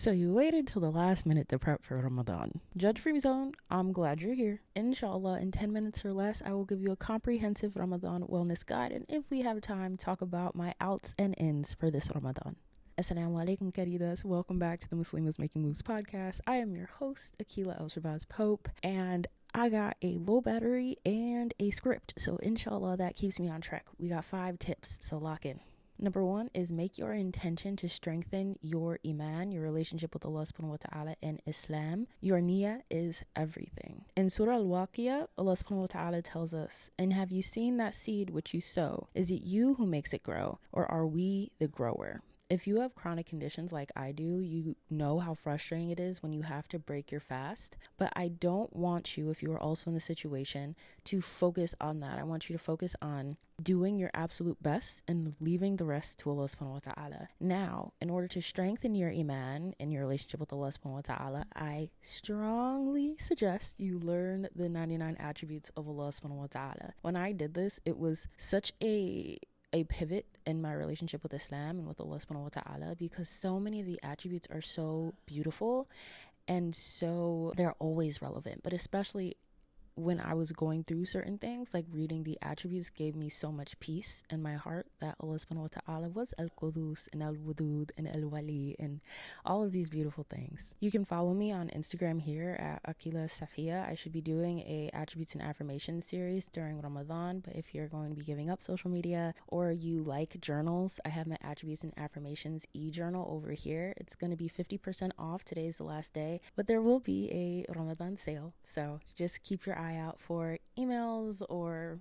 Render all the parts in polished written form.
So you waited till the last minute to prep for Ramadan. Judge-free zone, I'm glad you're here. Inshallah, in 10 minutes or less, I will give you a comprehensive Ramadan wellness guide, and if we have time, talk about my outs and ins for this Ramadan. Assalamu alaikum, queridas. Welcome back to the Muslimahs Making Moves podcast. I am your host, Aqilah El Pope, and I got a low battery and a script, so inshallah that keeps me on track. We got 5 tips, so lock in. Number 1 is make your intention to strengthen your iman, your relationship with Allah subhanahu wa ta'ala and Islam. Your niyyah is everything. In Surah Al-Waqiyah, Allah subhanahu wa ta'ala tells us, "And have you seen that seed which you sow? Is it you who makes it grow, or are we the grower?" If you have chronic conditions like I do, you know how frustrating it is when you have to break your fast. But I don't want you, if you are also in the situation, to focus on that. I want you to focus on doing your absolute best and leaving the rest to Allah subhanahu wa ta'ala. Now, in order to strengthen your iman and your relationship with Allah subhanahu wa ta'ala, I strongly suggest you learn the 99 attributes of Allah subhanahu wa ta'ala. When I did this, it was such a pivot in my relationship with Islam and with Allah subhanahu wa ta'ala, because so many of the attributes are so beautiful and so they're always relevant. But especially when I was going through certain things, like reading the attributes gave me so much peace in my heart that Allah subhanahu wa ta'ala was Al-Qudus and Al-Wudud and Al-Wali and all of these beautiful things. You can follow me on Instagram here at Aqilah Safiya. I should be doing a attributes and affirmations series during Ramadan, but if you're going to be giving up social media or you like journals, I have my attributes and affirmations e-journal over here. It's going to be 50% off. Today's the last day, but there will be a Ramadan sale, so just keep your eye out for emails or,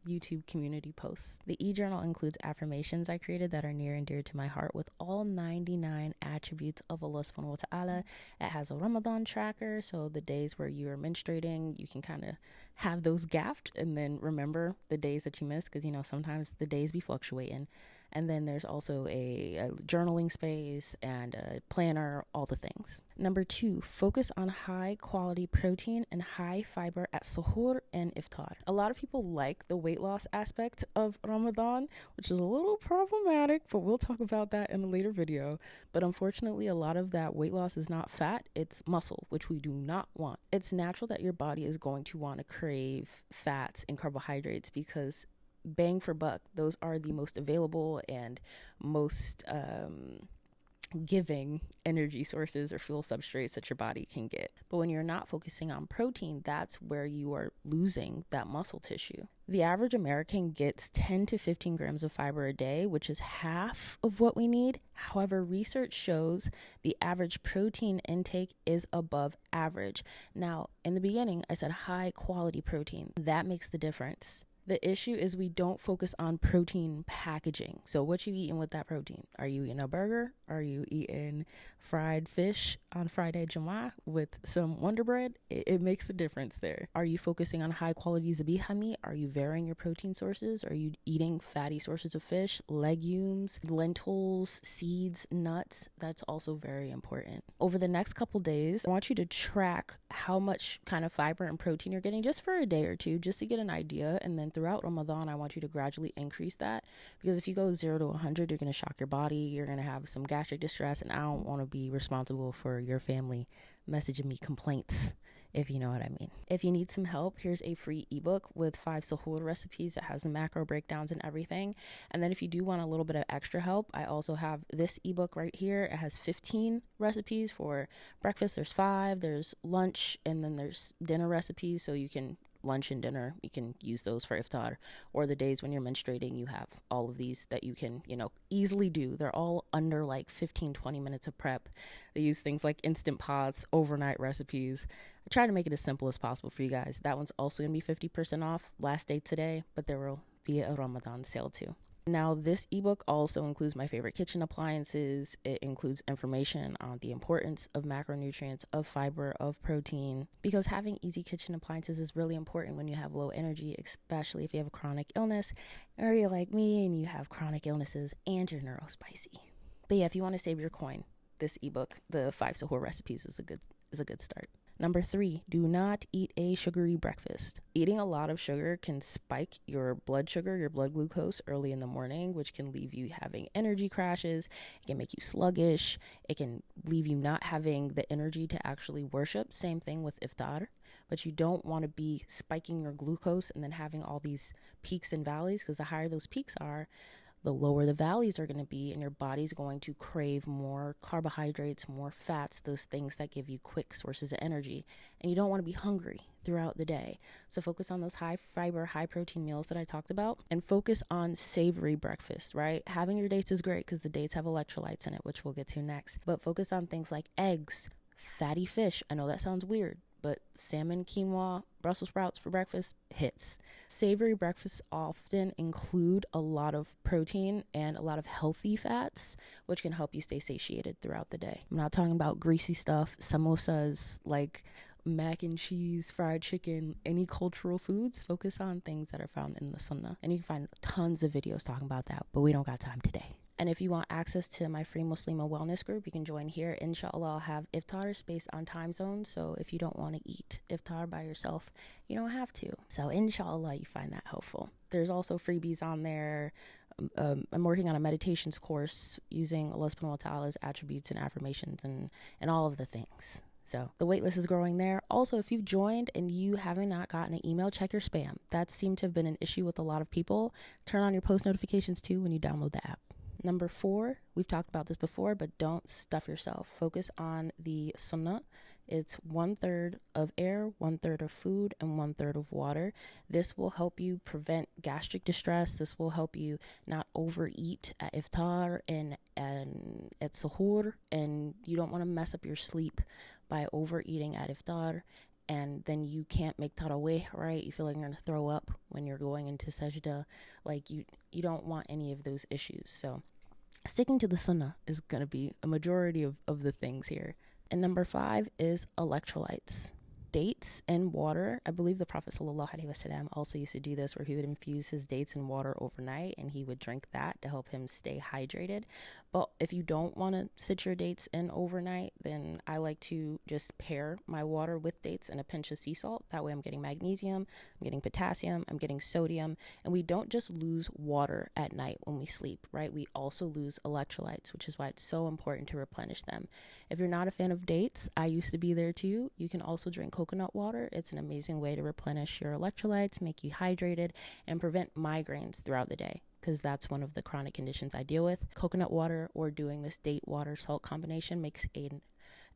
YouTube community posts. The e-journal includes affirmations I created that are near and dear to my heart with all 99 attributes of Allah subhanahu wa ta'ala. It has a Ramadan tracker, so the days where you are menstruating, you can kind of have those gapped and then remember the days that you missed, because sometimes the days be fluctuating. And then there's also a journaling space and a planner, all the things. Number 2, focus on high quality protein and high fiber at suhoor and iftar. A lot of people like the weight loss aspect of Ramadan, which is a little problematic, but we'll talk about that in a later video. But unfortunately, a lot of that weight loss is not fat, it's muscle, which we do not want. It's natural that your body is going to want to crave fats and carbohydrates because bang for buck, those are the most available and most giving energy sources or fuel substrates that your body can get. But when you're not focusing on protein, that's where you are losing that muscle tissue. The average American gets 10 to 15 grams of fiber a day, which is half of what we need. However, research shows the average protein intake is above average. Now, in the beginning, I said high quality protein. That makes the difference. The issue is we don't focus on protein packaging. So what you eating with that protein? Are you eating a burger? Are you eating fried fish on Friday Jummah with some Wonder Bread? It makes a difference there. Are you focusing on high quality zabiha meat? Are you varying your protein sources? Are you eating fatty sources of fish, legumes, lentils, seeds, nuts? That's also very important. Over the next couple days, I want you to track how much kind of fiber and protein you're getting just for a day or two, just to get an idea. And then throughout Ramadan, I want you to gradually increase that, because if you go 0 to 100, you're going to shock your body. You're going to have some gastric distress, and I don't want to be responsible for your family messaging me complaints, if you know what I mean. If you need some help, here's a free ebook with 5 suhoor recipes that has the macro breakdowns and everything. And then if you do want a little bit of extra help, I also have this ebook right here. It has 15 recipes for breakfast. There's 5, there's lunch, and then there's dinner recipes. So you can lunch and dinner, you can use those for iftar, or the days when you're menstruating, you have all of these that you can easily do. They're all under like 15-20 minutes of prep. They use things like instant pots, overnight recipes. I try to make it as simple as possible for you guys. That one's also gonna be 50% off, last day today, but there will be a Ramadan sale too. Now, this ebook also includes my favorite kitchen appliances. It includes information on the importance of macronutrients, of fiber, of protein, because having easy kitchen appliances is really important when you have low energy, especially if you have a chronic illness, or you're like me and you have chronic illnesses and you're neurospicy. But yeah, if you want to save your coin, this ebook, the 5 suhoor recipes, is a good start. Number 3, do not eat a sugary breakfast. Eating a lot of sugar can spike your blood sugar, your blood glucose early in the morning, which can leave you having energy crashes. It can make you sluggish. It can leave you not having the energy to actually worship. Same thing with iftar. But you don't want to be spiking your glucose and then having all these peaks and valleys, because the higher those peaks are, the lower the valleys are going to be, and your body's going to crave more carbohydrates, more fats, those things that give you quick sources of energy. And you don't want to be hungry throughout the day. So focus on those high fiber, high protein meals that I talked about, and focus on savory breakfast, right? Having your dates is great because the dates have electrolytes in it, which we'll get to next. But focus on things like eggs, fatty fish. I know that sounds weird, but salmon, quinoa, Brussels sprouts for breakfast hits. Savory breakfasts often include a lot of protein and a lot of healthy fats, which can help you stay satiated throughout the day. I'm not talking about greasy stuff, samosas, like mac and cheese, fried chicken, any cultural foods. Focus on things that are found in the sunnah. And you can find tons of videos talking about that, but we don't got time today. And if you want access to my free Muslimah wellness group, you can join here. Inshallah, I'll have iftars based on time zones. So if you don't want to eat iftar by yourself, you don't have to. So inshallah, you find that helpful. There's also freebies on there. I'm working on a meditations course using Allah subhanahu wa ta'ala's attributes and affirmations and all of the things. So the waitlist is growing there. Also, if you've joined and you haven't not gotten an email, check your spam. That seemed to have been an issue with a lot of people. Turn on your post notifications too when you download the app. Number 4, we've talked about this before, but don't stuff yourself. Focus on the sunnah. It's 1/3 of air, 1/3 of food, and 1/3 of water. This will help you prevent gastric distress. This will help you not overeat at iftar and at suhoor, and you don't want to mess up your sleep by overeating at iftar. And then you can't make tarawih, right? You feel like you're going to throw up when you're going into sajda. Like you don't want any of those issues. So sticking to the sunnah is going to be a majority of the things here. And number 5 is electrolytes. Dates and water. I believe the Prophet ﷺ also used to do this, where he would infuse his dates in water overnight and he would drink that to help him stay hydrated. But if you don't want to sit your dates in overnight, then I like to just pair my water with dates and a pinch of sea salt. That way I'm getting magnesium, I'm getting potassium, I'm getting sodium. And we don't just lose water at night when we sleep, right? We also lose electrolytes, which is why it's so important to replenish them. If you're not a fan of dates, I used to be there too. You can also drink coconut water. It's an amazing way to replenish your electrolytes, make you hydrated, and prevent migraines throughout the day, because that's one of the chronic conditions I deal with. Coconut water or doing this date water salt combination makes an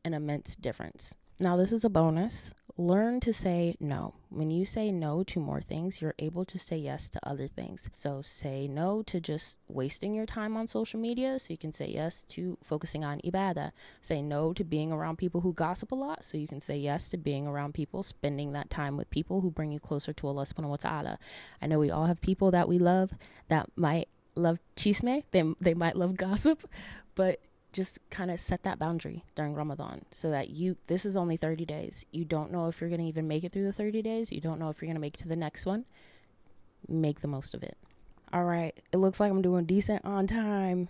immense difference. Now, this is a bonus. Learn to say no. When you say no to more things, you're able to say yes to other things. So say no to just wasting your time on social media, so you can say yes to focusing on ibadah. Say no to being around people who gossip a lot, so you can say yes to being around people, spending that time with people who bring you closer to Allah subhanahu wa ta'ala. I know we all have people that we love that might love chisme, they might love gossip, but just kind of set that boundary during Ramadan so that this is only 30 days. You don't know if you're going to even make it through the 30 days. You don't know if you're going to make it to the next one. Make the most of it. All right. It looks like I'm doing decent on time.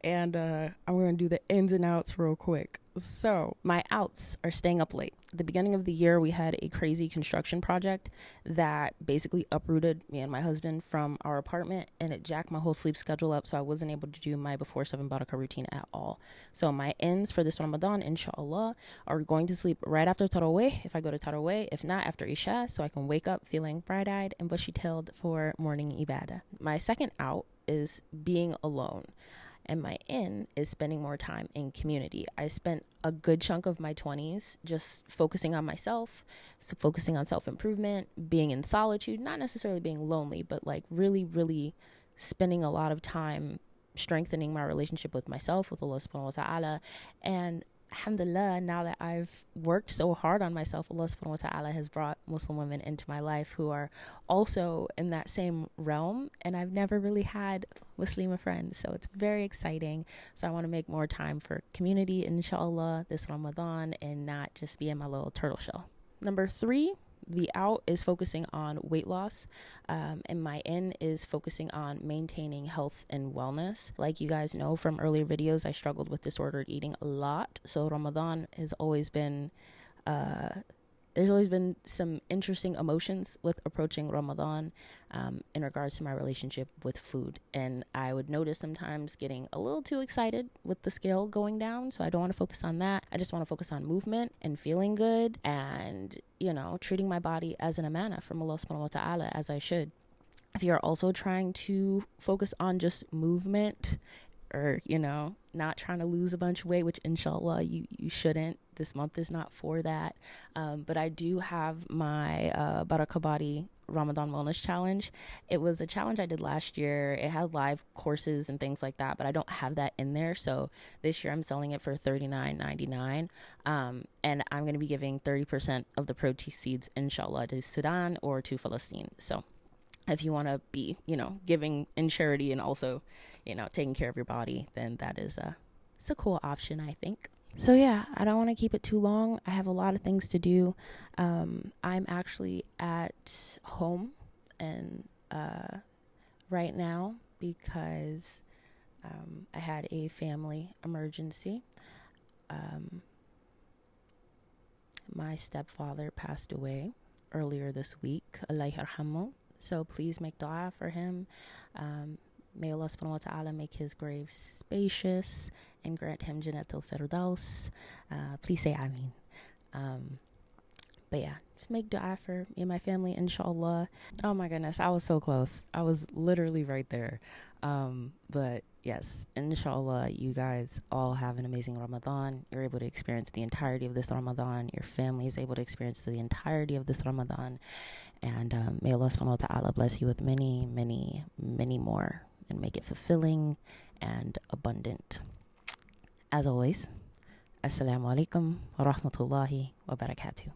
And I'm going to do the ins and outs real quick. So my outs are staying up late. At the beginning of the year, we had a crazy construction project that basically uprooted me and my husband from our apartment, and it jacked my whole sleep schedule up, so I wasn't able to do my before 7 barakah routine at all. So my ins for this Ramadan, inshallah, are going to sleep right after tarawih, if I go to tarawih, if not after Isha, so I can wake up feeling bright-eyed and bushy-tailed for morning ibadah. My second out is being alone. And my in is spending more time in community. I spent a good chunk of my 20s just focusing on myself, so focusing on self-improvement, being in solitude, not necessarily being lonely, but like really, really spending a lot of time strengthening my relationship with myself, with Allah subhanahu wa ta'ala. And Alhamdulillah, now that I've worked so hard on myself, Allah subhanahu wa ta'ala has brought Muslim women into my life who are also in that same realm, and I've never really had Muslimah friends, so it's very exciting. So I want to make more time for community, inshallah, this Ramadan, and not just be in my little turtle shell. Number 3, the out is focusing on weight loss, and my in is focusing on maintaining health and wellness. Like you guys know from earlier videos, I struggled with disordered eating a lot, so Ramadan has always been there's always been some interesting emotions with approaching Ramadan in regards to my relationship with food. And I would notice sometimes getting a little too excited with the scale going down. So I don't want to focus on that. I just want to focus on movement and feeling good and, you know, treating my body as an amanah from Allah subhanahu wa ta'ala, as I should. If you're also trying to focus on just movement, or, you know, not trying to lose a bunch of weight, which inshallah you shouldn't. This month is not for that. But I do have my Barakah Body Ramadan Wellness Challenge. It was a challenge I did last year. It had live courses and things like that, but I don't have that in there. So this year I'm selling it for $39.99. And I'm going to be giving 30% of the proceeds, inshallah, to Sudan or to Palestine. So if you want to be, you know, giving in charity and also, you know, taking care of your body, then that is it's a cool option, I think. So yeah, I don't want to keep it too long. I have a lot of things to do. I'm actually at home and right now because I had a family emergency. My stepfather passed away earlier this week. Allah yarhamu. So please make dua for him. May Allah subhanahu wa ta'ala make his grave spacious and grant him Jannat al-Firdaus. Please say Ameen. But yeah, just make dua for me and my family, inshallah. Oh my goodness, I was so close. I was literally right there. But yes, inshallah, you guys all have an amazing Ramadan. You're able to experience the entirety of this Ramadan. Your family is able to experience the entirety of this Ramadan. And may Allah subhanahu wa ta'ala bless you with many, many, many more and make it fulfilling and abundant. As always, Assalamu alaikum wa rahmatullahi wa barakatuh.